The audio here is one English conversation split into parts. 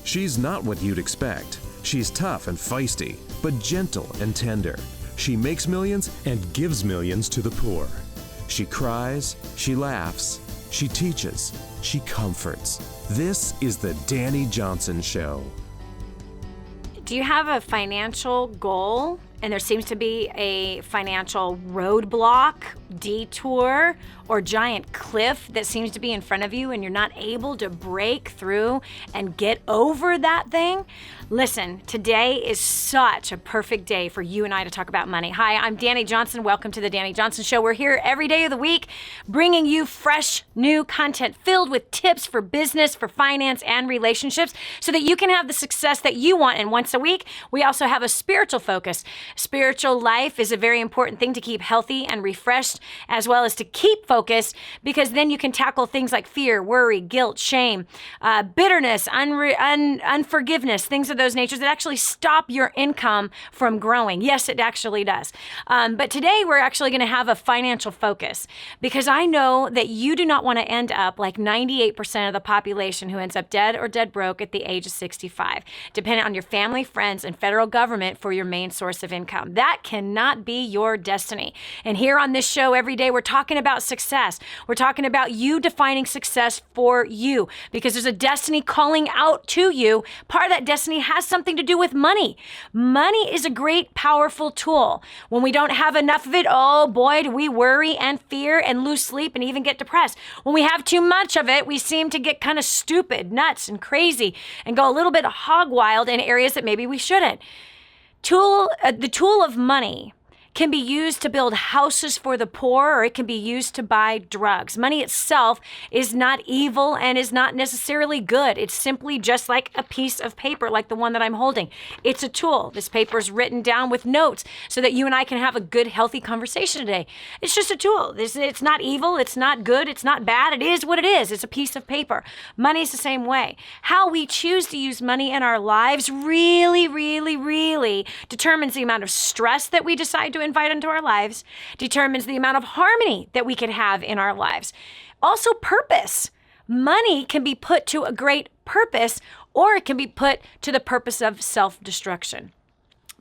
She's not what you'd expect. She's tough and feisty, but gentle and tender. She makes millions and gives millions to the poor. She cries, she laughs, she teaches, she comforts. This is the Dani Johnson Show. Do you have a financial goal and there seems to be a financial roadblock, detour, or giant cliff that seems to be in front of you and you're not able to break through and get over that thing? Listen, today is such a perfect day for you and I to talk about money. Hi, I'm Dani Johnson. Welcome to the Dani Johnson Show. We're here every day of the week bringing you fresh, new content filled with tips for business, for finance, and relationships so that you can have the success that you want. And once a week, we also have a spiritual focus. Spiritual life is a very important thing to keep healthy and refreshed, as well as to keep focused, because then you can tackle things like fear, worry, guilt, shame, bitterness, unforgiveness, things of those natures that actually stop your income from growing. Yes, it actually does. But today we're actually going to have a financial focus, because I know that you do not want to end up like 98% of the population who ends up dead or dead broke at the age of 65, dependent on your family, friends, and federal government for your main source of income. That cannot be your destiny. And here on this show every day, we're talking about success. We're talking about you defining success for you, because there's a destiny calling out to you. Part of that destiny has something to do with money. Money is a great, powerful tool. When we don't have enough of it, oh boy, do we worry and fear and lose sleep and even get depressed. When we have too much of it, we seem to get kind of stupid, nuts, and crazy and go a little bit hog wild in areas that maybe we shouldn't. The tool of money can be used to build houses for the poor, or it can be used to buy drugs. Money itself is not evil and is not necessarily good. It's simply just like a piece of paper, like the one that I'm holding. It's a tool. This paper is written down with notes so that you and I can have a good, healthy conversation today. It's just a tool. It's not evil. It's not good. It's not bad. It is what it is. It's a piece of paper. Money is the same way. How we choose to use money in our lives really, really, really determines the amount of stress that we decide to invite into our lives, determines the amount of harmony that we can have in our lives. Also, purpose. Money can be put to a great purpose, or it can be put to the purpose of self-destruction.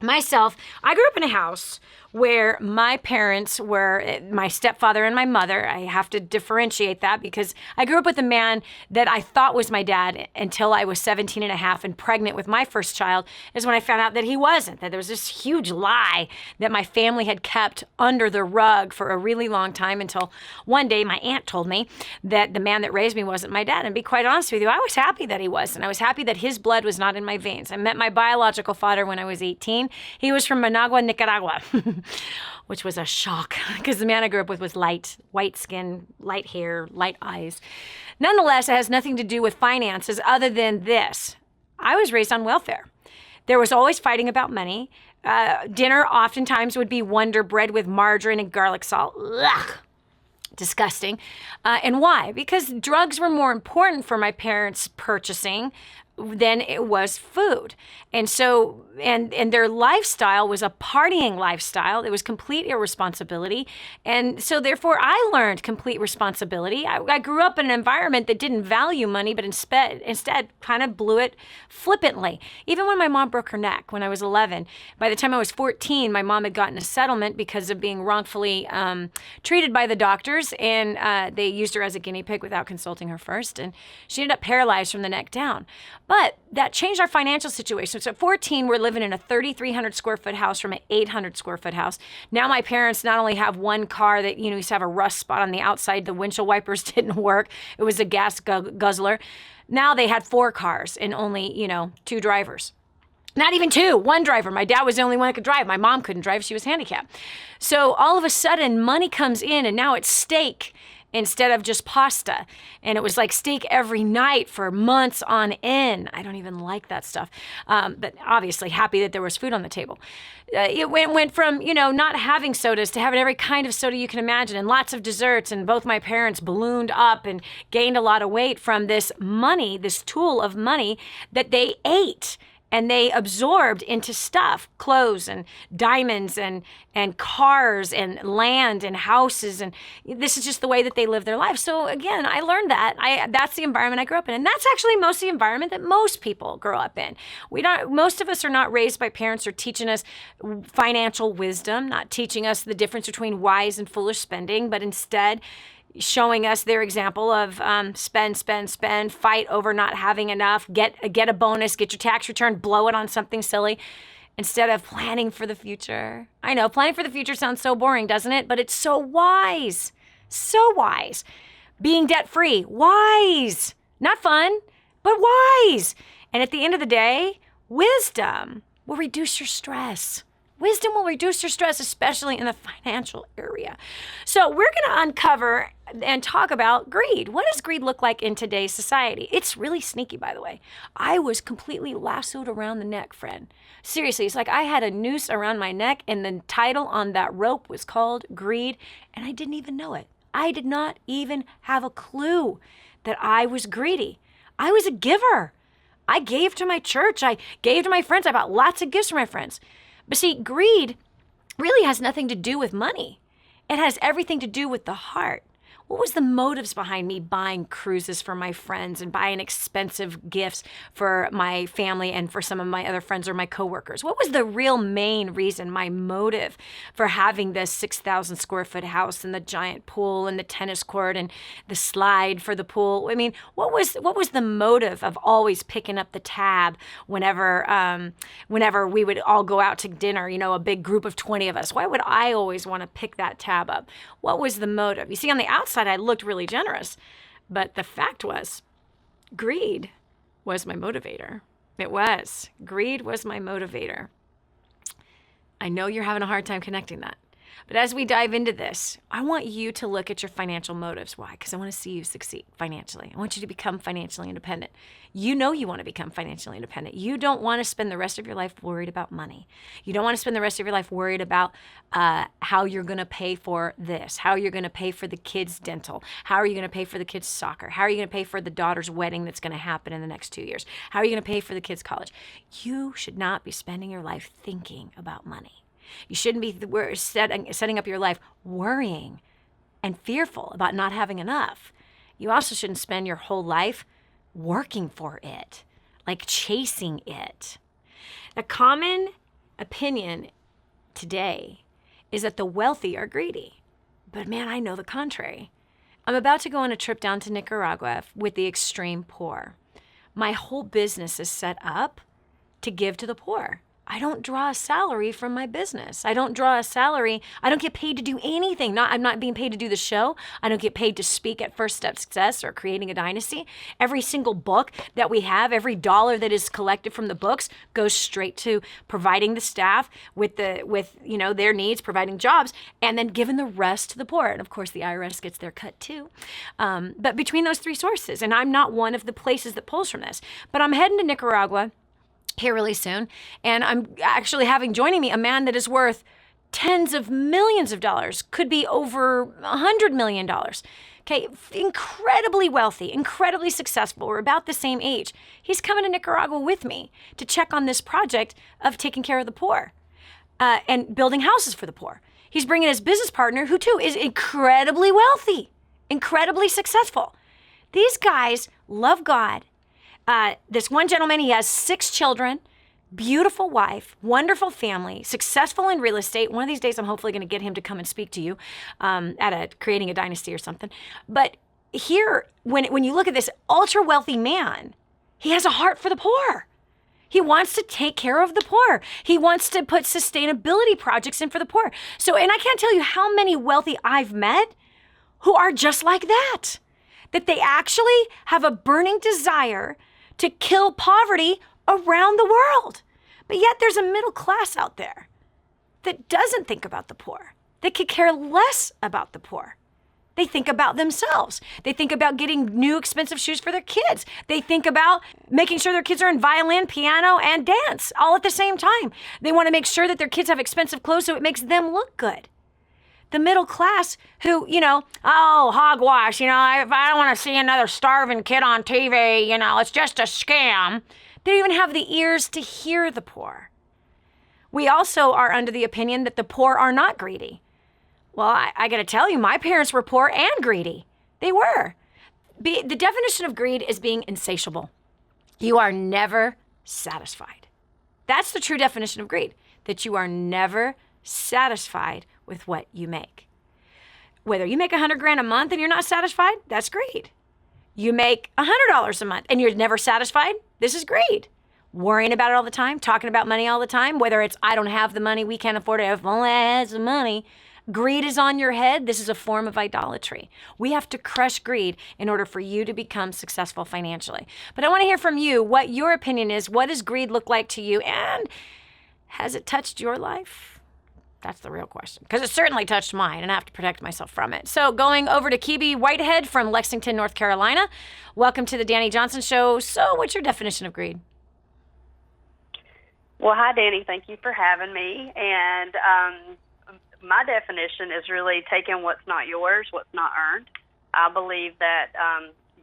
Myself, I grew up in a house where my parents were my stepfather and my mother. I have to differentiate that because I grew up with a man that I thought was my dad until I was 17 and a half and pregnant with my first child is when I found out that he wasn't, that there was this huge lie that my family had kept under the rug for a really long time until one day my aunt told me that the man that raised me wasn't my dad. And to be quite honest with you, I was happy that he wasn't. I was happy that his blood was not in my veins. I met my biological father when I was 18. He was from Managua, Nicaragua. Which was a shock because the man I grew up with was white skin, light hair, light eyes. Nonetheless, it has nothing to do with finances other than this. I was raised on welfare. There was always fighting about money. Dinner oftentimes would be Wonder Bread with margarine and garlic salt. Ugh. Disgusting. And why? Because drugs were more important for my parents' purchasing than it was food. And so, and their lifestyle was a partying lifestyle. It was complete irresponsibility. And so therefore I learned complete responsibility. I grew up in an environment that didn't value money, but instead kind of blew it flippantly. Even when my mom broke her neck when I was 11, by the time I was 14, my mom had gotten a settlement because of being wrongfully treated by the doctors. And they used her as a guinea pig without consulting her first. And she ended up paralyzed from the neck down. But that changed our financial situation. So at 14, we're living in a 3,300 square foot house from an 800 square foot house. Now my parents not only have one car that, used to have a rust spot on the outside, the windshield wipers didn't work. It was a gas guzzler. Now they had 4 cars and only, 2 drivers. Not even 2, 1 driver. My dad was the only one that could drive. My mom couldn't drive. She was handicapped. So all of a sudden money comes in and now it's steak instead of just pasta. And it was like steak every night for months on end. I don't even like that stuff. But obviously happy that there was food on the table. It went from, not having sodas to having every kind of soda you can imagine and lots of desserts. And both my parents ballooned up and gained a lot of weight from this money, this tool of money that they ate. And they absorbed into stuff, clothes and diamonds and cars and land and houses. And this is just the way that they live their life. So again, I learned that. That's the environment I grew up in. And that's actually most of the environment that most people grow up in. Most of us are not raised by parents who are teaching us financial wisdom, not teaching us the difference between wise and foolish spending, but instead showing us their example of spend, fight over not having enough, get a bonus, get your tax return, blow it on something silly, instead of planning for the future. I know, planning for the future sounds so boring, doesn't it? But it's so wise. So wise. Being debt-free, wise. Not fun, but wise. And at the end of the day, wisdom will reduce your stress. Wisdom will reduce your stress, especially in the financial area. So we're going to uncover and talk about greed. What does greed look like in today's society? It's really sneaky, by the way. I was completely lassoed around the neck, friend. Seriously, it's like I had a noose around my neck and the title on that rope was called Greed, and I didn't even know it. I did not even have a clue that I was greedy. I was a giver. I gave to my church. I gave to my friends. I bought lots of gifts for my friends. But see, greed really has nothing to do with money. It has everything to do with the heart. What was the motives behind me buying cruises for my friends and buying expensive gifts for my family and for some of my other friends or my coworkers? What was the real main reason, my motive for having this 6,000 square foot house and the giant pool and the tennis court and the slide for the pool? I mean, what was the motive of always picking up the tab whenever we would all go out to dinner, a big group of 20 of us? Why would I always want to pick that tab up? What was the motive? You see, on the outside, I looked really generous, but the fact was, greed was my motivator. It was. Greed was my motivator. I know you're having a hard time connecting that. But as we dive into this, I want you to look at your financial motives. Why? Because I want to see you succeed financially. I want you to become financially independent. You know you want to become financially independent. You don't want to spend the rest of your life worried about money. You don't want to spend the rest of your life worried about how you're going to pay for this, how you're going to pay for the kids' dental, how are you going to pay for the kids' soccer, how are you going to pay for the daughter's wedding that's going to happen in the next 2 years, how are you going to pay for the kids' college. You should not be spending your life thinking about money. You shouldn't be setting up your life worrying and fearful about not having enough. You also shouldn't spend your whole life working for it, like chasing it. A common opinion today is that the wealthy are greedy. But man, I know the contrary. I'm about to go on a trip down to Nicaragua with the extreme poor. My whole business is set up to give to the poor. I don't draw a salary from my business. I don't draw a salary. I don't get paid to do anything. I'm not being paid to do the show. I don't get paid to speak at First Step Success or Creating a Dynasty. Every single book that we have, every dollar that is collected from the books goes straight to providing the staff with their needs, providing jobs, and then giving the rest to the poor. And of course, the IRS gets their cut too. But between those three sources, and I'm not one of the places that pulls from this, but I'm heading to Nicaragua here really soon. And I'm actually joining me a man that is worth tens of millions of dollars, could be over $100 million. Okay, incredibly wealthy, incredibly successful. We're about the same age. He's coming to Nicaragua with me to check on this project of taking care of the poor and building houses for the poor. He's bringing his business partner, who too is incredibly wealthy, incredibly successful. These guys love God. This one gentleman, he has 6 children, beautiful wife, wonderful family, successful in real estate. One of these days, I'm hopefully going to get him to come and speak to you at Creating a Dynasty or something. But here, when you look at this ultra wealthy man, he has a heart for the poor. He wants to take care of the poor. He wants to put sustainability projects in for the poor. So, and I can't tell you how many wealthy I've met who are just like that they actually have a burning desire to kill poverty around the world. But yet there's a middle class out there that doesn't think about the poor. They could care less about the poor. They think about themselves. They think about getting new expensive shoes for their kids. They think about making sure their kids are in violin, piano, and dance all at the same time. They want to make sure that their kids have expensive clothes so it makes them look good. The middle class who, hogwash, if I don't want to see another starving kid on TV, it's just a scam. They don't even have the ears to hear the poor. We also are under the opinion that the poor are not greedy. Well, I got to tell you, my parents were poor and greedy. They were. The definition of greed is being insatiable. You are never satisfied. That's the true definition of greed, that you are never satisfied with what you make. Whether you make $100,000 a month and you're not satisfied, that's greed. You make $100 a month and you're never satisfied, this is greed. Worrying about it all the time, talking about money all the time, whether it's I don't have the money, we can't afford it, if only I had some money. Greed is on your head. This is a form of idolatry. We have to crush greed in order for you to become successful financially. But I want to hear from you what your opinion is. What does greed look like to you? And has it touched your life? That's the real question, because it certainly touched mine, and I have to protect myself from it. So going over to Kibi Whitehead from Lexington, North Carolina. Welcome to the Dani Johnson Show. So what's your definition of greed? Well, hi, Dani. Thank you for having me. And my definition is really taking what's not yours, what's not earned. I believe that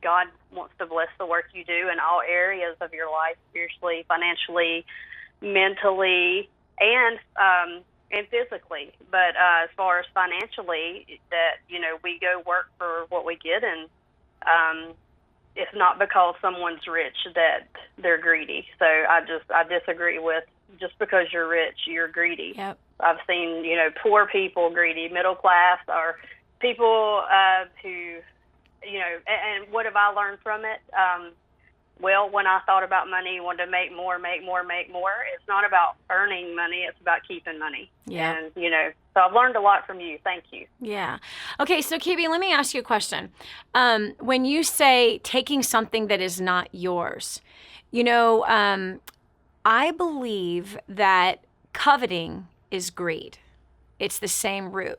God wants to bless the work you do in all areas of your life, spiritually, financially, mentally, and physically. But as far as financially, that, we go work for what we get, and it's not because someone's rich that they're greedy. So I disagree with just because you're rich, you're greedy. Yep. I've seen, poor people greedy, middle class, or people who, and what have I learned from it? Well, when I thought about money, wanted to make more, it's not about earning money, it's about keeping money. Yeah. And, so I've learned a lot from you. Thank you. Yeah. Okay, so Kibi, let me ask you a question. When you say taking something that is not yours, I believe that coveting is greed. It's the same root.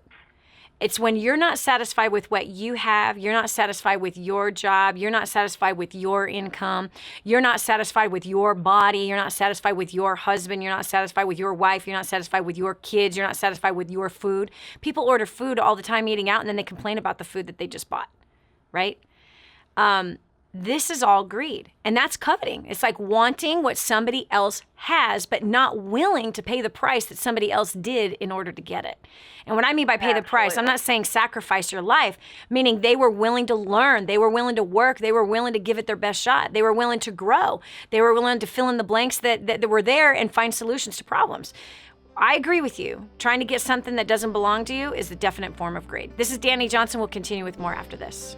It's when you're not satisfied with what you have, you're not satisfied with your job, you're not satisfied with your income, you're not satisfied with your body, you're not satisfied with your husband, you're not satisfied with your wife, you're not satisfied with your kids, you're not satisfied with your food. People order food all the time eating out, and then they complain about the food that they just bought, right? This is all greed, and that's coveting. It's like wanting what somebody else has, but not willing to pay the price that somebody else did in order to get it. And what I mean by pay the price, I'm not saying sacrifice your life, meaning they were willing to learn, they were willing to work, they were willing to give it their best shot, they were willing to grow, they were willing to fill in the blanks that were there and find solutions to problems. I agree with you. Trying to get something that doesn't belong to you is a definite form of greed. This is Dani Johnson. We'll continue with more after this.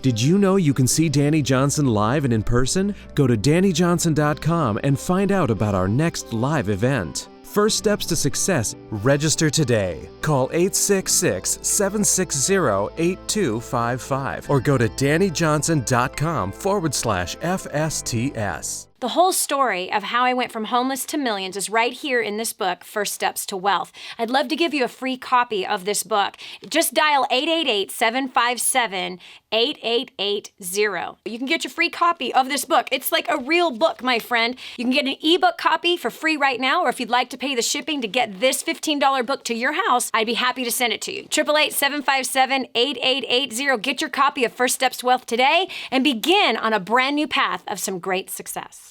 Did you know you can see Dani Johnson live and in person? Go to DaniJohnson.com and find out about our next live event. First steps to success. Register today. Call 866-760-8255 or go to DaniJohnson.com/FSTS. The whole story of how I went from homeless to millions is right here in this book, First Steps to Wealth. I'd love to give you a free copy of this book. Just dial 888-757-8880. You can get your free copy of this book. It's like a real book, my friend. You can get an ebook copy for free right now, or if you'd like to pay the shipping to get this $15 book to your house, I'd be happy to send it to you. 888-757-8880. Get your copy of First Steps to Wealth today and begin on a brand new path of some great success.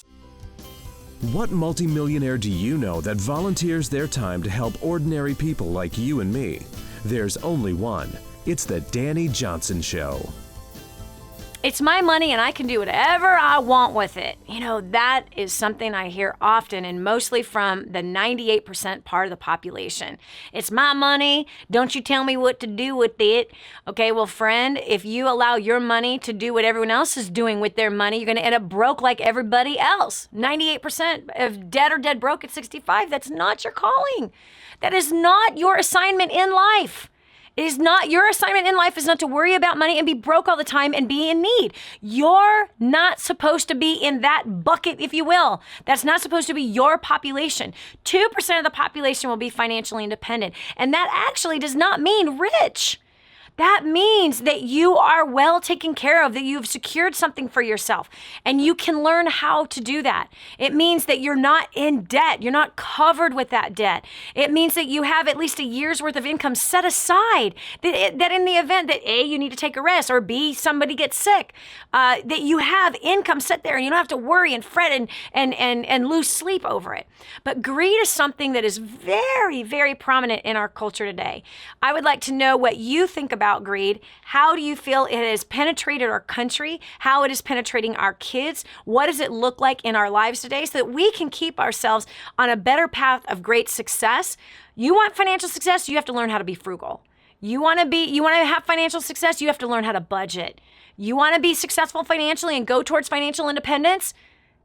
What multimillionaire do you know that volunteers their time to help ordinary people like you and me? There's only one. It's the Dani Johnson Show. It's my money and I can do whatever I want with it. That is something I hear often, and mostly from the 98% part of the population. It's my money. Don't you tell me what to do with it. Okay, well, friend, if you allow your money to do what everyone else is doing with their money, you're going to end up broke like everybody else. 98% of dead or dead broke at 65. That's not your calling. That is not your assignment in life. It is not, your assignment in life is not to worry about money and be broke all the time and be in need. You're not supposed to be in that bucket, if you will. That's not supposed to be your population. 2% of the population will be financially independent. And that actually does not mean rich. That means that you are well taken care of, that you've secured something for yourself, and you can learn how to do that. It means that you're not in debt. You're not covered with that debt. It means that you have at least a year's worth of income set aside, that in the event that A, you need to take a rest, or B, somebody gets sick, that you have income set there and you don't have to worry and fret and lose sleep over it. But greed is something that is very, very prominent in our culture today. I would like to know what you think about greed. How do you feel it has penetrated our country? How it is penetrating our kids? What does it look like in our lives today so that we can keep ourselves on a better path of great success? You want financial success, you have to learn how to be frugal. You want to have financial success, you have to learn how to budget. You want to be successful financially and go towards financial independence?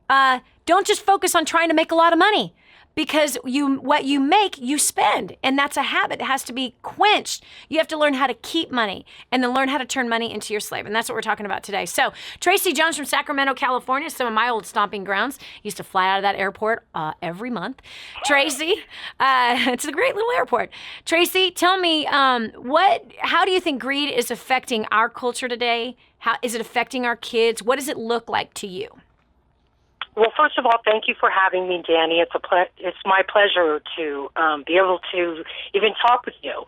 Don't just focus on trying to make a lot of money. Because what you make, you spend. And that's a habit. It has to be quenched. You have to learn how to keep money and then learn how to turn money into your slave. And that's what we're talking about today. So Tracy Jones from Sacramento, California, some of my old stomping grounds. Used to fly out of that airport every month. Tracy, it's a great little airport. Tracy, tell me, how do you think greed is affecting our culture today? How is it affecting our kids? What does it look like to you? Well, first of all, thank you for having me, Dani. It's my pleasure to be able to even talk with you.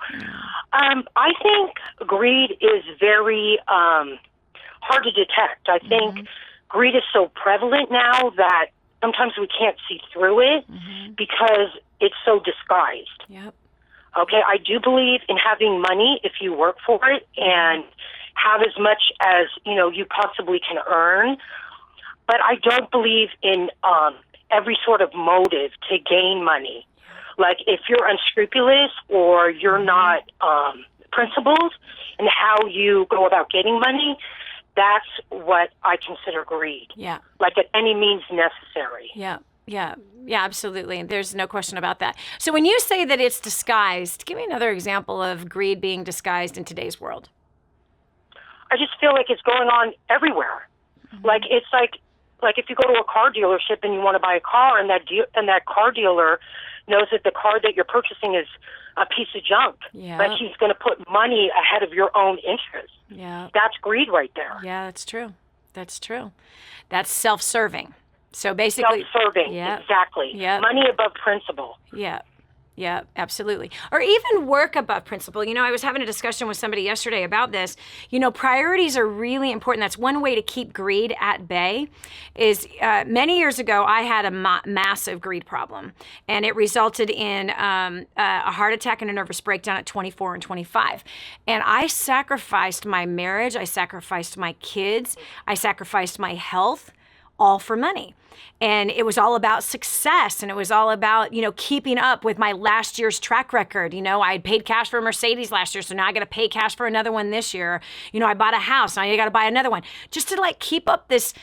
I think greed is very hard to detect. I think greed is so prevalent now that sometimes we can't see through it because it's so disguised. Yep. Okay, I do believe in having money if you work for it and have as much as you possibly can earn. But I don't believe in every sort of motive to gain money. Like if you're unscrupulous or you're not principled in how you go about getting money, that's what I consider greed. Yeah. Like at any means necessary. Yeah, absolutely. There's no question about that. So when you say that it's disguised, give me another example of greed being disguised in today's world. I just feel like it's going on everywhere. Like it's like if you go to a car dealership and you want to buy a car, and that car dealer knows that the car that you're purchasing is a piece of junk, but he's going to put money ahead of your own interest. Yeah, that's greed right there. Yeah, that's true. That's self-serving. So basically, self-serving. Exactly. Yeah. Money above principle. Yeah, absolutely. Or even work above principle. I was having a discussion with somebody yesterday about this. Priorities are really important. That's one way to keep greed at bay. Is many years ago, I had a massive greed problem, and it resulted in a heart attack and a nervous breakdown at 24 and 25. And I sacrificed my marriage. I sacrificed my kids. I sacrificed my health, all for money. And it was all about success, and it was all about, keeping up with my last year's track record. I had paid cash for a Mercedes last year, so now I got to pay cash for another one this year. I bought a house, now I got to buy another one. Just to keep up this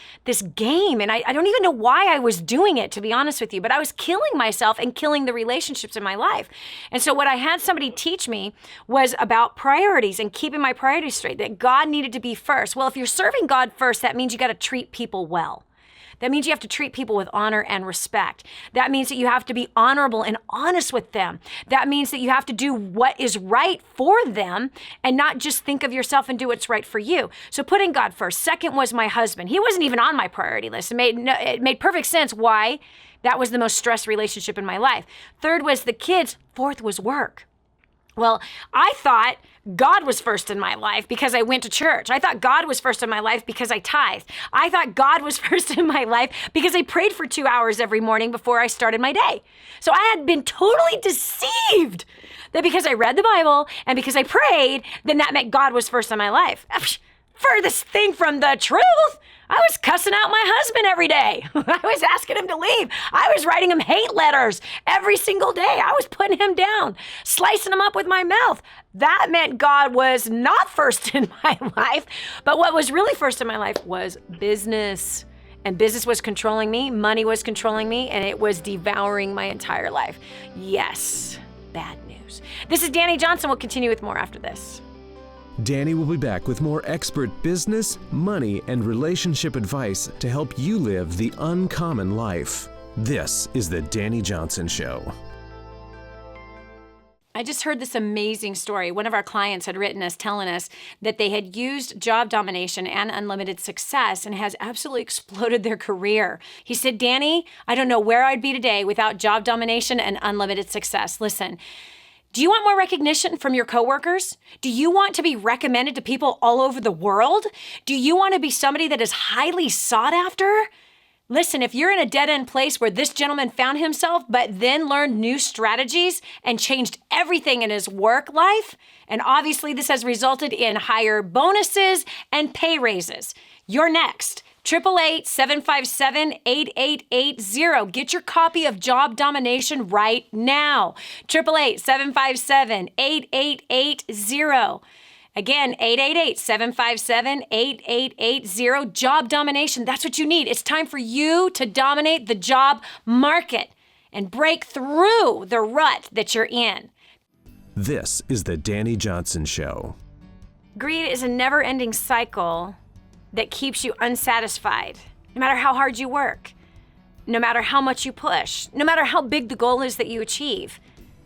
game. And I don't even know why I was doing it, to be honest with you, but I was killing myself and killing the relationships in my life. And so what I had somebody teach me was about priorities and keeping my priorities straight, that God needed to be first. Well, if you're serving God first, that means you got to treat people well. That means you have to treat people with honor and respect. That means that you have to be honorable and honest with them. That means that you have to do what is right for them and not just think of yourself and do what's right for you. So putting God first. Second was my husband. He wasn't even on my priority list. It made perfect sense why that was the most stressed relationship in my life. Third was the kids. Fourth was work. Well, I thought God was first in my life because I went to church. I thought God was first in my life because I tithed. I thought God was first in my life because I prayed for 2 hours every morning before I started my day. So I had been totally deceived that because I read the Bible and because I prayed, then that meant God was first in my life. Furthest thing from the truth. I was cussing out my husband every day. I was asking him to leave. I was writing him hate letters every single day. I was putting him down, slicing him up with my mouth. That meant God was not first in my life. But what was really first in my life was business. And business was controlling me, money was controlling me, and it was devouring my entire life. Yes, bad news. This is Dani Johnson. We'll continue with more after this. Dani will be back with more expert business, money, and relationship advice to help you live the uncommon life. This is the Dani Johnson Show. I just heard this amazing story. One of our clients had written us telling us that they had used job domination and unlimited success and has absolutely exploded their career. He said, Dani, I don't know where I'd be today without job domination and unlimited success. Listen, do you want more recognition from your coworkers? Do you want to be recommended to people all over the world? Do you want to be somebody that is highly sought after? Listen, if you're in a dead-end place where this gentleman found himself, but then learned new strategies and changed everything in his work life, and obviously this has resulted in higher bonuses and pay raises, you're next. 888-757-8880. Get your copy of Job Domination right now. 888-757-8880. Again, 888-757-8880. Job domination. That's what you need. It's time for you to dominate the job market and break through the rut that you're in. This is the Dani Johnson Show. Greed is a never-ending cycle that keeps you unsatisfied, no matter how hard you work, no matter how much you push, no matter how big the goal is that you achieve.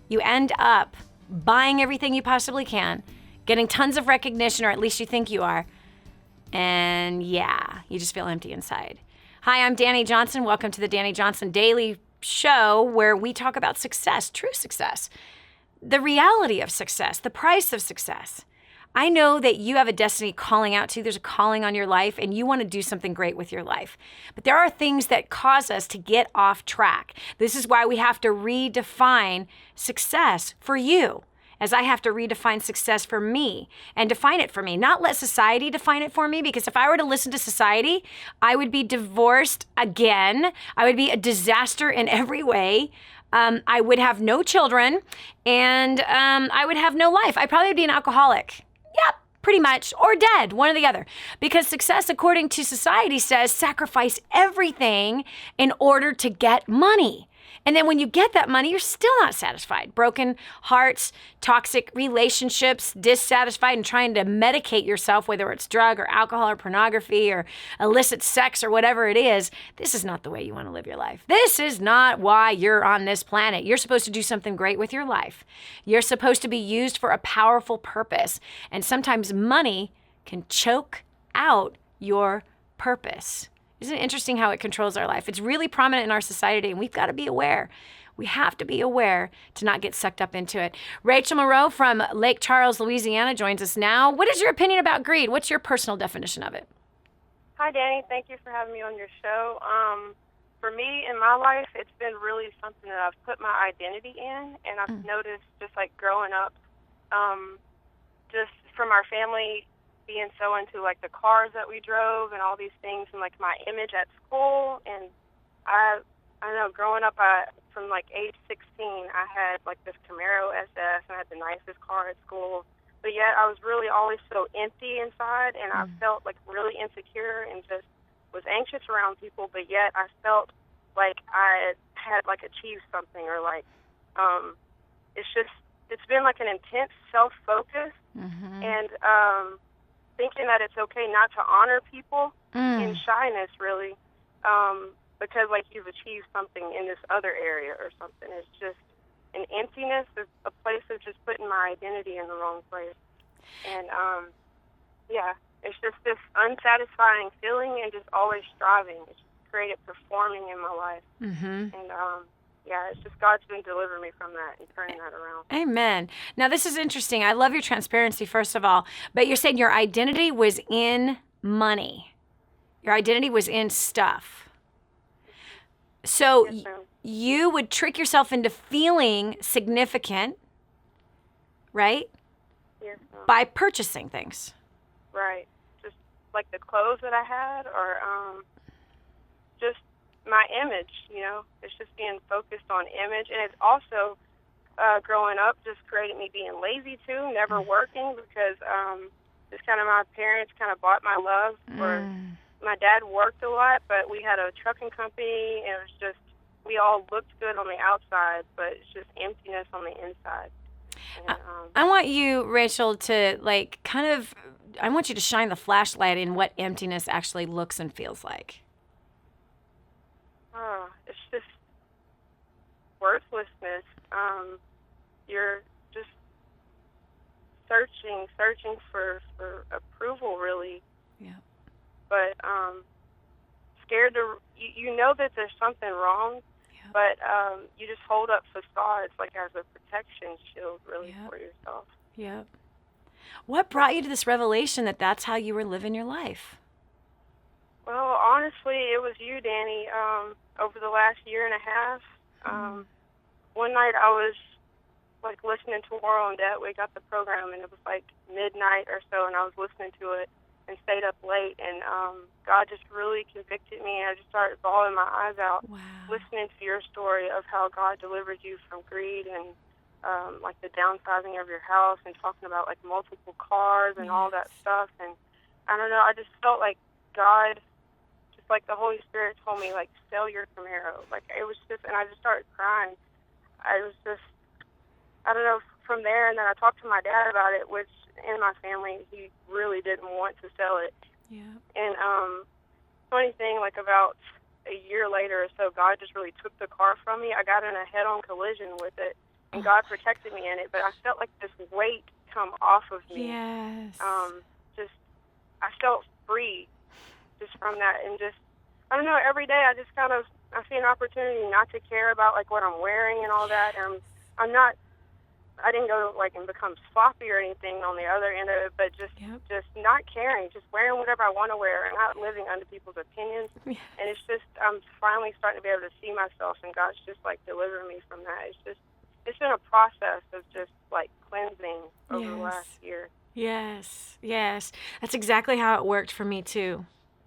You end up buying everything you possibly can, getting tons of recognition, or at least you think you are, and yeah, you just feel empty inside. Hi, I'm Dani Johnson. Welcome to the Dani Johnson Daily Show, where we talk about success, true success, the reality of success, the price of success. I know that you have a destiny calling out to you. There's a calling on your life, and you want to do something great with your life. But there are things that cause us to get off track. This is why we have to redefine success for you, as I have to redefine success for me and define it for me. Not let society define it for me, because if I were to listen to society, I would be divorced again. I would be a disaster in every way. I would have no children, and I would have no life. I probably would be an alcoholic. Yep, pretty much, or dead, one or the other. Because success, according to society, says sacrifice everything in order to get money. And then when you get that money, you're still not satisfied. Broken hearts, toxic relationships, dissatisfied, and trying to medicate yourself, whether it's drug or alcohol or pornography or illicit sex or whatever it is. This is not the way you want to live your life. This is not why you're on this planet. You're supposed to do something great with your life. You're supposed to be used for a powerful purpose. And sometimes money can choke out your purpose. Isn't it interesting how it controls our life? It's really prominent in our society today, and we've got to be aware. We have to be aware to not get sucked up into it. Rachel Moreau from Lake Charles, Louisiana joins us now. What is your opinion about greed? What's your personal definition of it? Hi, Dani. Thank you for having me on your show. For me, in my life, it's been really something that I've put my identity in, and I've noticed just like growing up, just from our family being so into like the cars that we drove and all these things, and like my image at school. And I know growing up, from like age 16, I had like this Camaro SS, and I had the nicest car at school. But yet I was really always so empty inside, and I felt like really insecure and just was anxious around people. But yet I felt like I had like achieved something, or like it's been like an intense self-focus, and thinking that it's okay not to honor people in shyness, really, because like you've achieved something in this other area or something. It's just an emptiness, a place of just putting my identity in the wrong place. And it's just this unsatisfying feeling, and just always striving. It's created performing in my life. And it's just God's been delivering me from that and turning that around. Amen. Now, this is interesting. I love your transparency, first of all. But you're saying your identity was in money. Your identity was in stuff. So you would trick yourself into feeling significant, right? Yes, by purchasing things. Right. Just like the clothes that I had, or just my image, it's just being focused on image. And it's also, growing up, just created me being lazy too, never working, because just kind of my parents kind of bought my love. My dad worked a lot, but we had a trucking company, and it was just, we all looked good on the outside, but it's just emptiness on the inside. And, I want you, Rachel, to I want you to shine the flashlight in what emptiness actually looks and feels like. It's just worthlessness. You're just searching for approval, really. Yeah. But scared to, you know that there's something wrong, Yeah. but you just hold up facades like as a protection shield, really, Yeah. for yourself. Yep. What brought you to this revelation that that's how you were living your life? Well, honestly, it was you, Dani. Over the last year and a half, one night I was like listening to War on Debt. We got the program, and it was like midnight or so, and I was listening to it and stayed up late, and God just really convicted me, and I just started bawling my eyes out, Wow. listening to your story of how God delivered you from greed and like the downsizing of your house, and talking about like multiple cars and all that stuff. And I don't know, I just felt like God, just like the Holy Spirit told me, like, sell your Camaro. Like, it was just, and I just started crying. I was just, I don't know, from there, and then I talked to my dad about it, which in my family, he really didn't want to sell it. Yeah. And funny thing, like about a year later or so, God just really took the car from me. I got in a head-on collision with it, and God protected me in it, but I felt like this weight come off of me. Yes. Just, I felt free just from that, and just, I don't know, every day I just kind of, I see an opportunity not to care about like what I'm wearing and all that, and I'm not, I didn't go like and become sloppy or anything on the other end of it, but just not caring, just wearing whatever I want to wear and not living under people's opinions. Yeah. And it's just, I'm finally starting to be able to see myself, and God's just like delivering me from that. It's just, it's been a process of just like cleansing over the last year. Yes, yes. That's exactly how it worked for me too.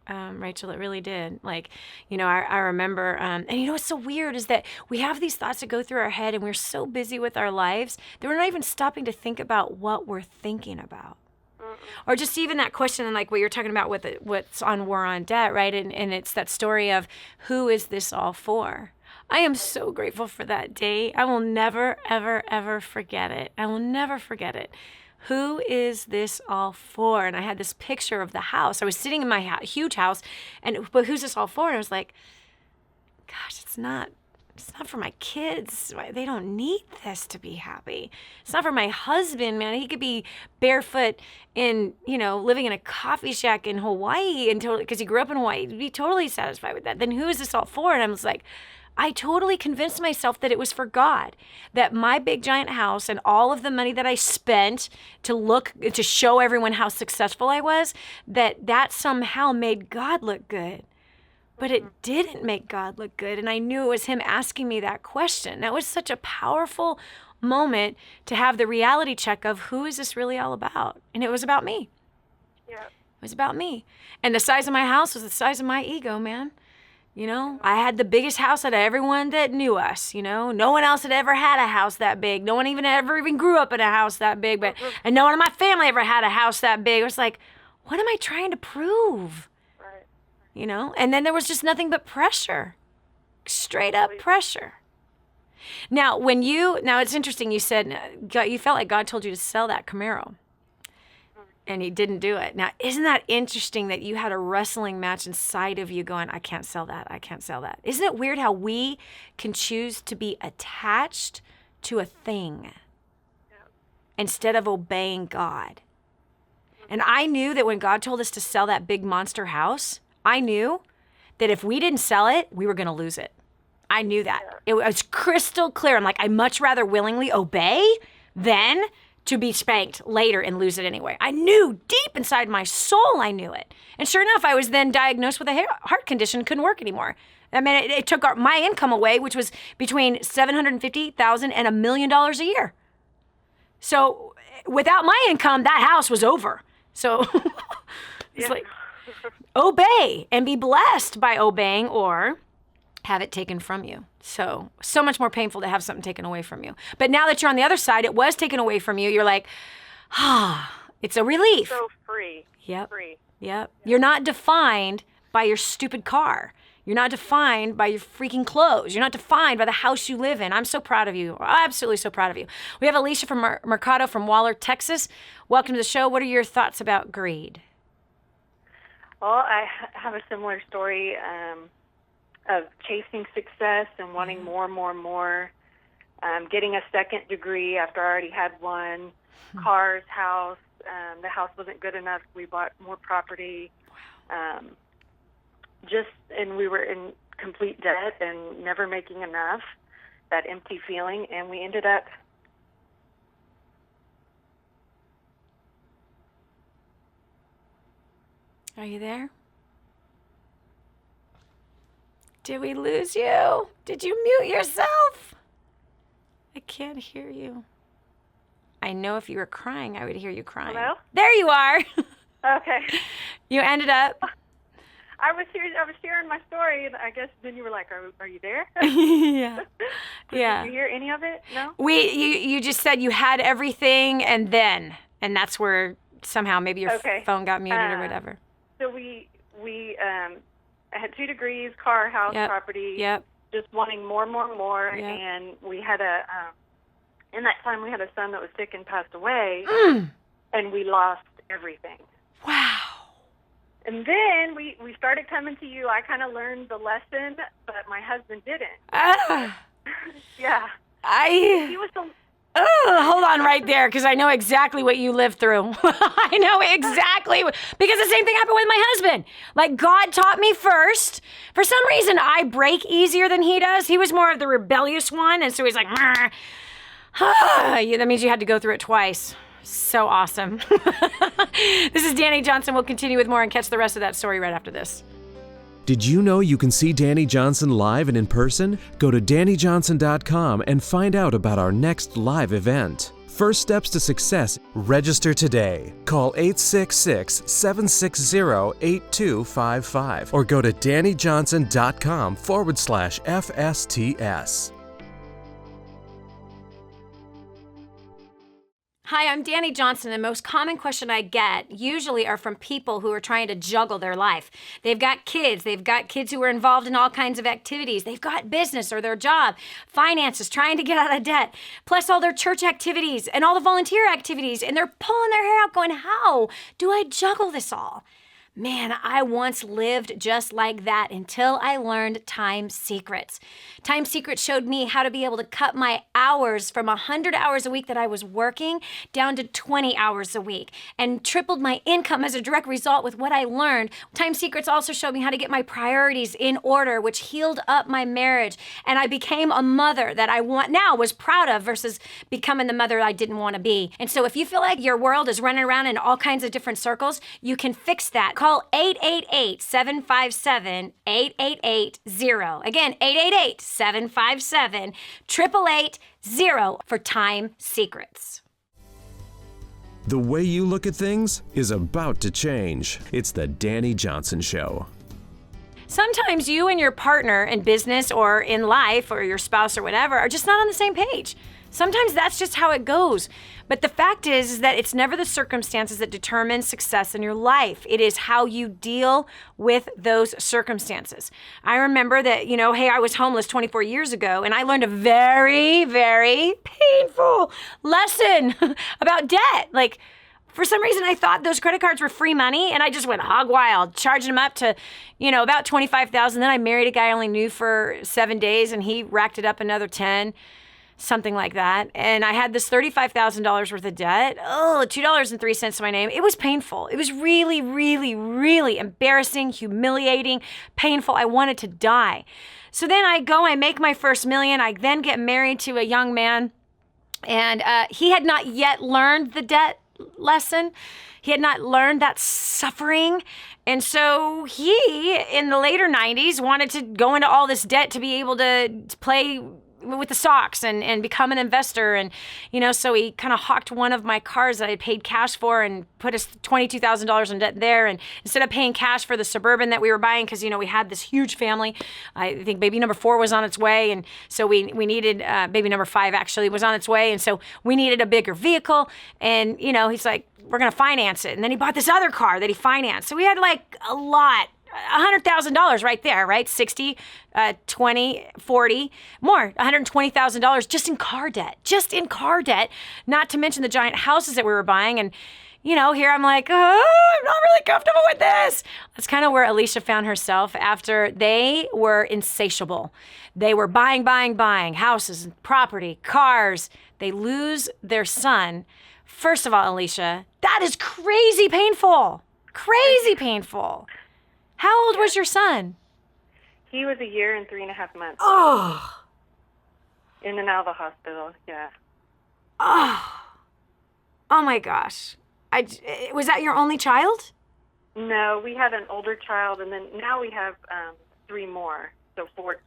Rachel, it really did. Like, you know, I remember, and you know what's so weird is that we have these thoughts that go through our head, and we're so busy with our lives that we're not even stopping to think about what we're thinking about. Or just even that question, and like what you're talking about with what's on War on Debt, right? And it's that story of, who is this all for? I am so grateful for that day. I will never, ever, ever forget it. I will never forget it. Who is this all for? And I had this picture of the house. I was sitting in my huge house, but who's this all for? And I was like, gosh, it's not for my kids. They don't need this to be happy. It's not for my husband, man. He could be barefoot in, you know, living in a coffee shack in Hawaii because he grew up in Hawaii. He'd be totally satisfied with that. Then who is this all for? And I was like, I totally convinced myself that it was for God, that my big giant house and all of the money that I spent to show everyone how successful I was, that somehow made God look good. But it didn't make God look good. And I knew it was him asking me that question. That was such a powerful moment to have the reality check of, who is this really all about? And it was about me. Yeah. It was about me. And the size of my house was the size of my ego, man. You know, I had the biggest house out of everyone that knew us, you know. No one else had ever had a house that big. No one ever grew up in a house that big. And no one in my family ever had a house that big. It was like, what am I trying to prove? Right. You know? And then there was just nothing but pressure. Straight up pressure. Now, it's interesting, you said you felt like God told you to sell that Camaro. And he didn't do it. Now, isn't that interesting that you had a wrestling match inside of you going, I can't sell that, I can't sell that. Isn't it weird how we can choose to be attached to a thing instead of obeying God? And I knew that when God told us to sell that big monster house, I knew that if we didn't sell it, we were going to lose it. I knew that. It was crystal clear. I'm like, I'd much rather willingly obey than to be spanked later and lose it anyway. I knew deep inside my soul, I knew it. And sure enough, I was then diagnosed with a heart condition, couldn't work anymore. I mean, it took my income away, which was between $750,000 and $1 million a year. So without my income, that house was over. So it's like, obey and be blessed by obeying, or have it taken from you. So much more painful to have something taken away from you. But now that you're on the other side, it was taken away from you. You're like, it's a relief. So free. Yep. Free. Yep. You're not defined by your stupid car. You're not defined by your freaking clothes. You're not defined by the house you live in. I'm so proud of you. Absolutely so proud of you. We have Alicia from Mercado from Waller, Texas. Welcome to the show. What are your thoughts about greed? Well, I have a similar story of chasing success and wanting more, getting a second degree after I already had one, cars, house. The house wasn't good enough. We bought more property. And we were in complete debt and never making enough, that empty feeling, and we ended up. Are you there? Did we lose you? Did you mute yourself? I can't hear you. I know if you were crying, I would hear you crying. Hello? There you are. Okay. You ended up. I was sharing my story, and I guess then you were like, "Are you there?" Yeah. Yeah. Did you hear any of it? No. You just said you had everything, and that's where somehow maybe your phone got muted or whatever. So we had 2 degrees, car, house, property. Yep. Just wanting more, Yep. and we had in that time we had a son that was sick and passed away, and we lost everything. Wow. And then we started coming to you. I kind of learned the lesson, but my husband didn't. Yeah. He was the. Hold on right there, because I know exactly what you lived through. I know exactly, because the same thing happened with my husband. Like, God taught me first. For some reason, I break easier than he does. He was more of the rebellious one, and so he's like, that means you had to go through it twice. So awesome. This is Dani Johnson. We'll continue with more and catch the rest of that story right after this. Did you know you can see Dani Johnson live and in person? Go to DaniJohnson.com and find out about our next live event. First steps to success. Register today. Call 866-760-8255 or go to DaniJohnson.com/FSTS. Hi, I'm Dani Johnson. The most common question I get usually are from people who are trying to juggle their life. They've got kids who are involved in all kinds of activities. They've got business or their job, finances, trying to get out of debt, plus all their church activities and all the volunteer activities, and they're pulling their hair out going, how do I juggle this all? Man, I once lived just like that until I learned Time Secrets. Time Secrets showed me how to be able to cut my hours from 100 hours a week that I was working down to 20 hours a week and tripled my income as a direct result with what I learned. Time Secrets also showed me how to get my priorities in order, which healed up my marriage. And I became a mother that I was proud of versus becoming the mother I didn't want to be. And so if you feel like your world is running around in all kinds of different circles, you can fix that. Call 888-757-8880. Again, 888-757-8880 for Time Secrets. The way you look at things is about to change. It's the Dani Johnson Show. Sometimes you and your partner in business or in life or your spouse or whatever are just not on the same page. Sometimes that's just how it goes. But the fact is that it's never the circumstances that determine success in your life. It is how you deal with those circumstances. I remember that, hey, I was homeless 24 years ago, and I learned a very, very painful lesson about debt. Like, for some reason, I thought those credit cards were free money, and I just went hog wild, charging them up to, about $25,000. Then I married a guy I only knew for 7 days, and he racked it up another 10. Something like that. And I had this $35,000 worth of debt. $2.03 to my name. It was painful. It was really, really, really embarrassing, humiliating, painful. I wanted to die. So then I make my first million. I then get married to a young man. And he had not yet learned the debt lesson. He had not learned that suffering. And so he, in the later 90s, wanted to go into all this debt to be able to play with the stocks and become an investor. And, so he kind of hawked one of my cars that I had paid cash for and put us $22,000 in debt there. And instead of paying cash for the Suburban that we were buying, because, we had this huge family, I think baby number 4 was on its way. And so we needed, baby number 5 actually was on its way. And so we needed a bigger vehicle. And, he's like, we're going to finance it. And then he bought this other car that he financed. So we had like a lot. $100,000 right there, right? 60, 20, 40, more, $120,000 just in car debt, not to mention the giant houses that we were buying. And, here I'm like, I'm not really comfortable with this. That's kind of where Alicia found herself after they were insatiable. They were buying houses, property, cars. They lose their son First of all, Alicia, that is crazy painful. Crazy painful. How old was your son? He was 1 year and 3.5 months. Oh. In and out of the hospital, yeah. Oh. Oh my gosh. Was that your only child? No, we had an older child, and then now we have 3 more. So 4,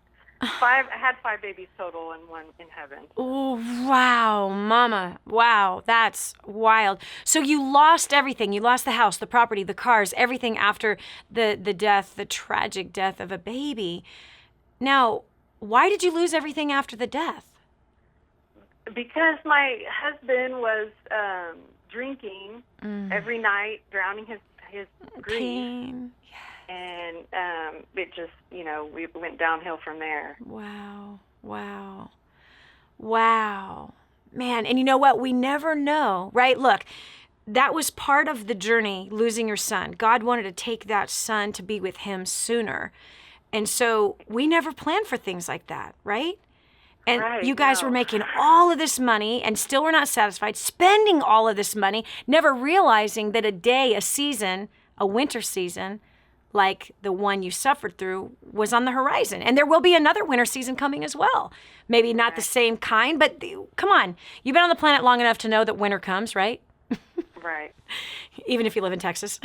5. I had 5 babies total and 1 in heaven. Oh, wow, Mama. Wow, that's wild. So you lost everything. You lost the house, the property, the cars, everything after the death, the tragic death of a baby. Now, why did you lose everything after the death? Because my husband was drinking every night, drowning his grief. Pain. And it just, we went downhill from there. Wow. Wow. Wow. Man, and you know what? We never know, right? Look, that was part of the journey, losing your son. God wanted to take that son to be with him sooner. And so we never planned for things like that, right? And right, you guys were making all of this money and still were not satisfied, spending all of this money, never realizing that a season, a winter season, like the one you suffered through, was on the horizon. And there will be another winter season coming as well. Maybe not the same kind, but come on. You've been on the planet long enough to know that winter comes, right? Right. Even if you live in Texas.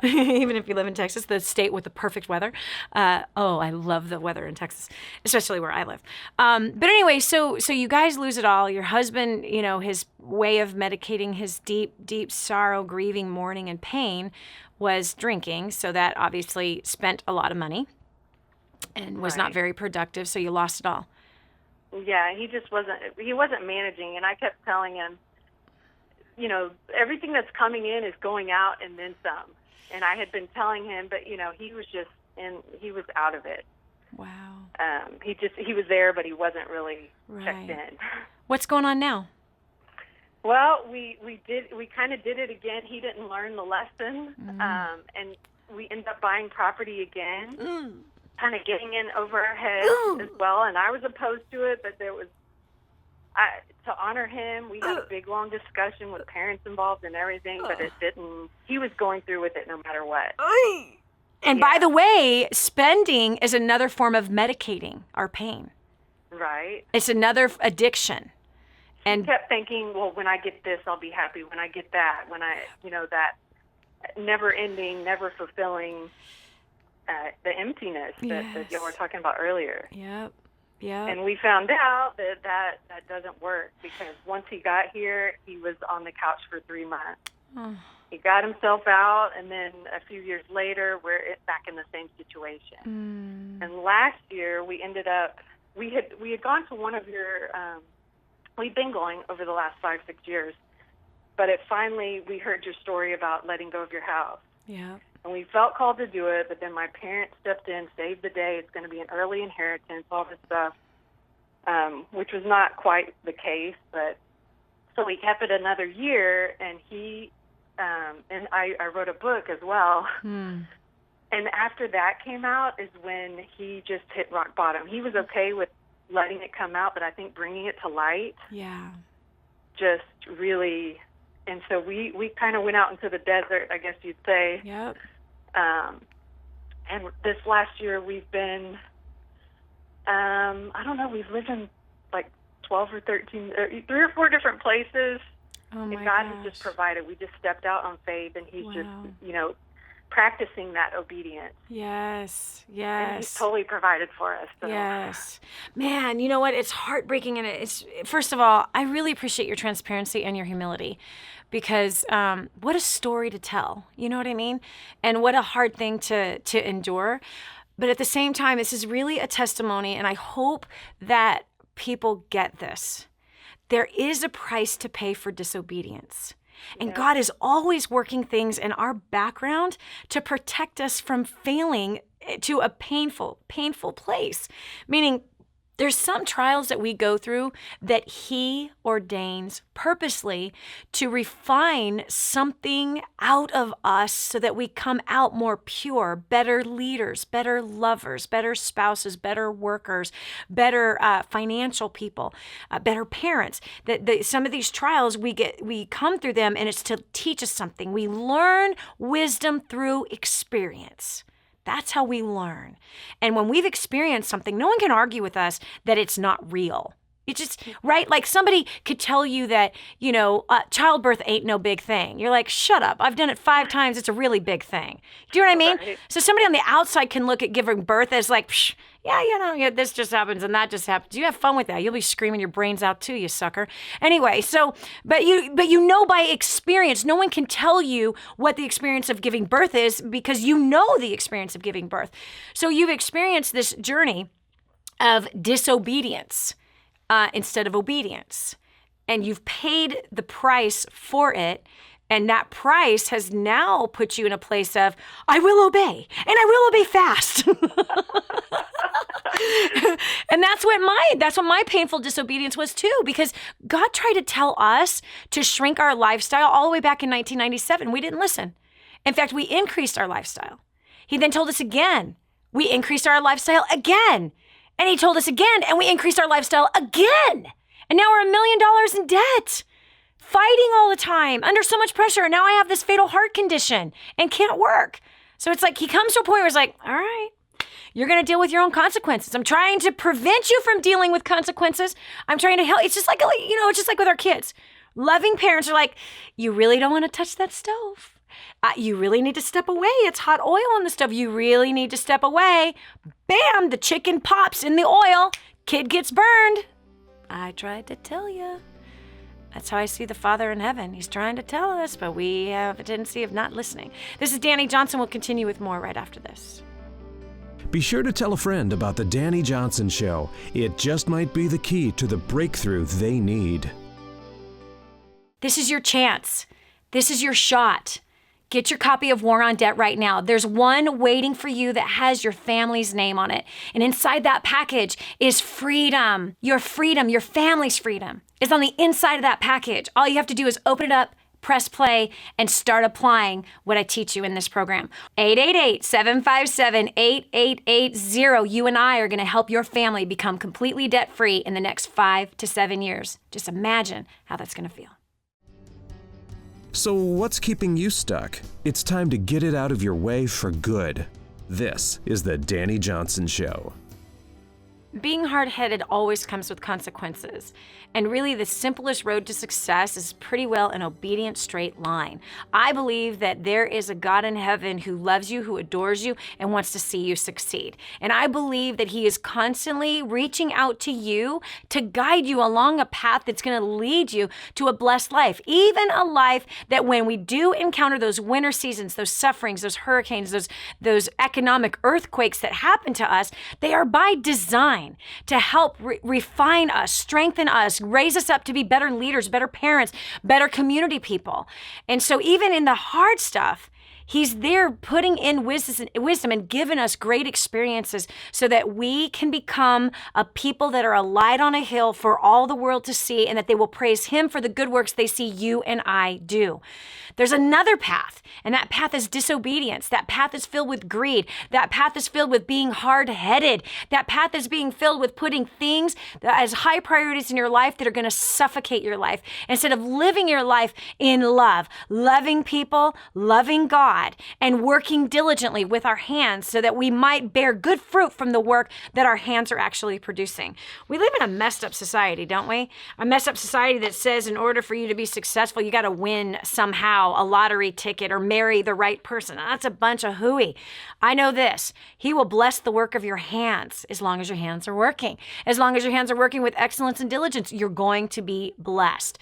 Even if you live in Texas, the state with the perfect weather. I love the weather in Texas, especially where I live. But anyway, so you guys lose it all. Your husband, his way of medicating his deep, deep sorrow, grieving, mourning, and pain was drinking. So that obviously spent a lot of money and was not very productive. So you lost it all. Yeah, he wasn't managing. And I kept telling him, everything that's coming in is going out and then some. And I had been telling him, but, he was out of it. Wow. He was there, but he wasn't really checked in. What's going on now? Well, we kind of did it again. He didn't learn the lesson. And we ended up buying property again, kind of getting in over our heads as well. And I was opposed to it, but there was, to honor him, we had a big, long discussion with parents involved and everything, but it didn't. He was going through with it no matter what. And by the way, spending is another form of medicating our pain. Right. It's another addiction. And he kept thinking, well, when I get this, I'll be happy. When I get that, that never-ending, never fulfilling, the emptiness that y'all were talking about earlier. Yep. Yeah. And we found out that doesn't work, because once he got here, he was on the couch for 3 months. He got himself out, and then a few years later, we're back in the same situation. And last year, we ended up, we had gone to one of your, we've been going over the last 5-6 years, but we heard your story about letting go of your house. Yeah. And we felt called to do it, but then my parents stepped in, saved the day. It's going to be an early inheritance, all this stuff, which was not quite the case. But so we kept it another year, and and I wrote a book as well. And after that came out is when he just hit rock bottom. He was okay with letting it come out, but I think bringing it to light, just really. And so we kind of went out into the desert, I guess you'd say. Yep. And this last year we've been, I don't know, we've lived in like 12 or 13, 3 or 4 different places. Oh my and God gosh. has just provided. We just stepped out on faith, and he's just, practicing that obedience. Yes. And he's totally provided for us. So. Yes. Man, you know what? It's heartbreaking. And it's, first of all, I really appreciate your transparency and your humility, because what a story to tell. You know what I mean? And what a hard thing to endure. But at the same time, this is really a testimony, and I hope that people get this. There is a price to pay for disobedience. And God is always working things in our background to protect us from failing to a painful place. Meaning, There's some trials that we go through that he ordains purposely to refine something out of us so that we come out more pure, better leaders, better lovers, better spouses, better workers, better financial people, better parents. Some of these trials we come through them, and it's to teach us something. We learn wisdom through experience. That's how we learn. And when we've experienced something, no one can argue with us that it's not real. It's just, right? Like somebody could tell you that, childbirth ain't no big thing. You're like, shut up. I've done it 5 times. It's a really big thing. Do you know what I mean? Right. So somebody on the outside can look at giving birth as like, psh, yeah, this just happens and that just happens. You have fun with that. You'll be screaming your brains out too, you sucker. Anyway, so, but you know by experience, no one can tell you what the experience of giving birth is because you know the experience of giving birth. So you've experienced this journey of disobedience instead of obedience. And you've paid the price for it. And that price has now put you in a place of, I will obey, and I will obey fast. And that's what my painful disobedience was too, because God tried to tell us to shrink our lifestyle all the way back in 1997. We didn't listen. In fact, we increased our lifestyle. He then told us again, we increased our lifestyle again. And he told us again, and we increased our lifestyle again. And now we're $1 million in debt. Fighting all the time, under so much pressure. And now I have this fatal heart condition and can't work. So it's like he comes to a point where it's like, all right, you're going to deal with your own consequences. I'm trying to prevent you from dealing with consequences. I'm trying to help. It's just like, it's just like with our kids. Loving parents are like, you really don't want to touch that stove. You really need to step away. It's hot oil on the stove. You really need to step away. Bam, the chicken pops in the oil. Kid gets burned. I tried to tell you. That's how I see the Father in heaven. He's trying to tell us, but we have a tendency of not listening. This is Dani Johnson. We'll continue with more right after this. Be sure to tell a friend about the Dani Johnson Show. It just might be the key to the breakthrough they need. This is your chance. This is your shot. Get your copy of War on Debt right now. There's one waiting for you that has your family's name on it. And inside that package is freedom, your family's freedom. It's on the inside of that package. All you have to do is open it up, press play, and start applying what I teach you in this program. 888-757-8880. You and I are going to help your family become completely debt-free in the next 5 to 7 years. Just imagine how that's going to feel. So what's keeping you stuck? It's time to get it out of your way for good. This is the Dani Johnson Show. Being hard-headed always comes with consequences. And really, the simplest road to success is pretty well an obedient straight line. I believe that there is a God in heaven who loves you, who adores you, and wants to see you succeed. And I believe that he is constantly reaching out to you to guide you along a path that's going to lead you to a blessed life. Even a life that when we do encounter those winter seasons, those sufferings, those hurricanes, those economic earthquakes that happen to us, they are by design to help refine us, strengthen us, raise us up to be better leaders, better parents, better community people. And so even in the hard stuff, he's there putting in wisdom and giving us great experiences so that we can become a people that are a light on a hill for all the world to see, and that they will praise him for the good works they see you and I do. There's another path, and that path is disobedience. That path is filled with greed. That path is filled with being hard-headed. That path is being filled with putting things as high priorities in your life that are going to suffocate your life instead of living your life in love, loving people, loving God, and working diligently with our hands so that we might bear good fruit from the work that our hands are actually producing. We live in a messed up society, don't we? A messed up society that says in order for you to be successful, you got to win somehow a lottery ticket or marry the right person. That's a bunch of hooey. I know this. He will bless the work of your hands as long as your hands are working. As long as your hands are working with excellence and diligence, you're going to be blessed.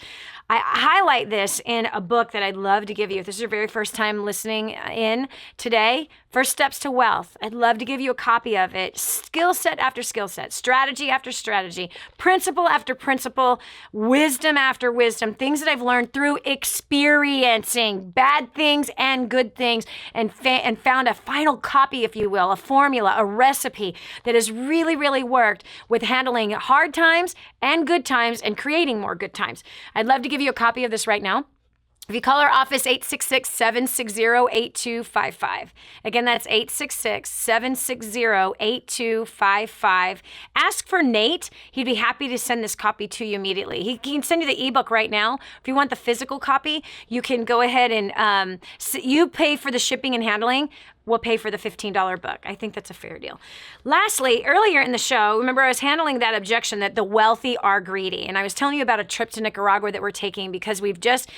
I highlight this in a book that I'd love to give you. If this is your very first time listening listening in today, First Steps to Wealth. I'd love to give you a copy of it. Skill set after skill set, strategy after strategy, principle after principle, wisdom after wisdom, things that I've learned through experiencing bad things and good things, and found a final copy, if you will, a formula, a recipe that has really, really worked with handling hard times and good times and creating more good times. I'd love to give you a copy of this right now. If you call our office, 866-760-8255. Again, that's 866-760-8255. Ask for Nate. He'd be happy to send this copy to you immediately. He can send you the ebook right now. If you want the physical copy, you can go ahead and you pay for the shipping and handling. We'll pay for the $15 book. I think that's a fair deal. Lastly, earlier in the show, remember I was handling that objection that the wealthy are greedy. And I was telling you about a trip to Nicaragua that we're taking because we've just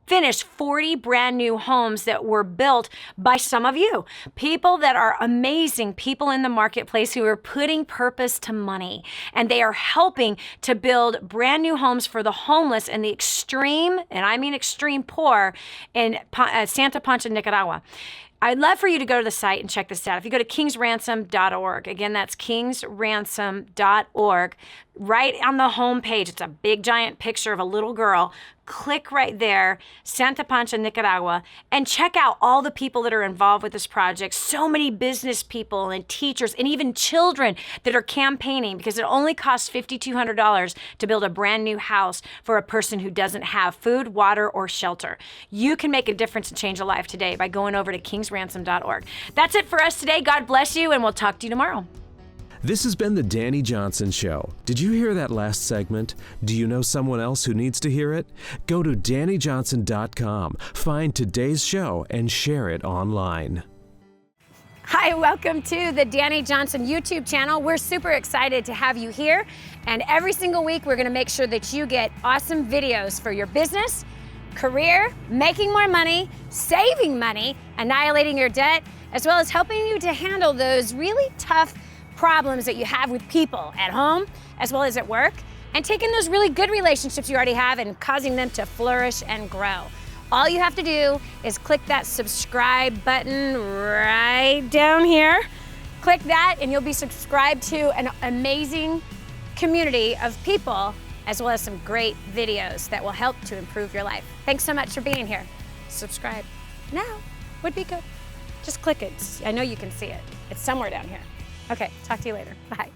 finished 40 brand new homes that were built by some of you. People that are amazing people in the marketplace who are putting purpose to money. And they are helping to build brand new homes for the homeless and the extreme, and I mean extreme poor, in Santa Pancha, Nicaragua. I'd love for you to go to the site and check this out. If you go to kingsransom.org, again, that's kingsransom.org, right on the home page, it's a big giant picture of a little girl. Click right there, Santa Pancha, Nicaragua, and check out all the people that are involved with this project. So many business people and teachers and even children that are campaigning, because it only costs $5,200 to build a brand new house for a person who doesn't have food, water, or shelter. You can make a difference and change a life today by going over to kingsransom.org. That's it for us today. God bless you, and we'll talk to you tomorrow. This has been the Dani Johnson Show. Did you hear that last segment? Do you know someone else who needs to hear it? Go to DaniJohnson.com, find today's show, and share it online. Hi, welcome to the Dani Johnson YouTube channel. We're super excited to have you here. And every single week, we're going to make sure that you get awesome videos for your business, career, making more money, saving money, annihilating your debt, as well as helping you to handle those really tough problems that you have with people at home as well as at work, and taking those really good relationships you already have and causing them to flourish and grow. All you have to do is click that subscribe button right down here. Click that and you'll be subscribed to an amazing community of people as well as some great videos that will help to improve your life. Thanks so much for being here. Subscribe now would be good. Just click it. I know you can see it. It's somewhere down here. Okay, talk to you later. Bye.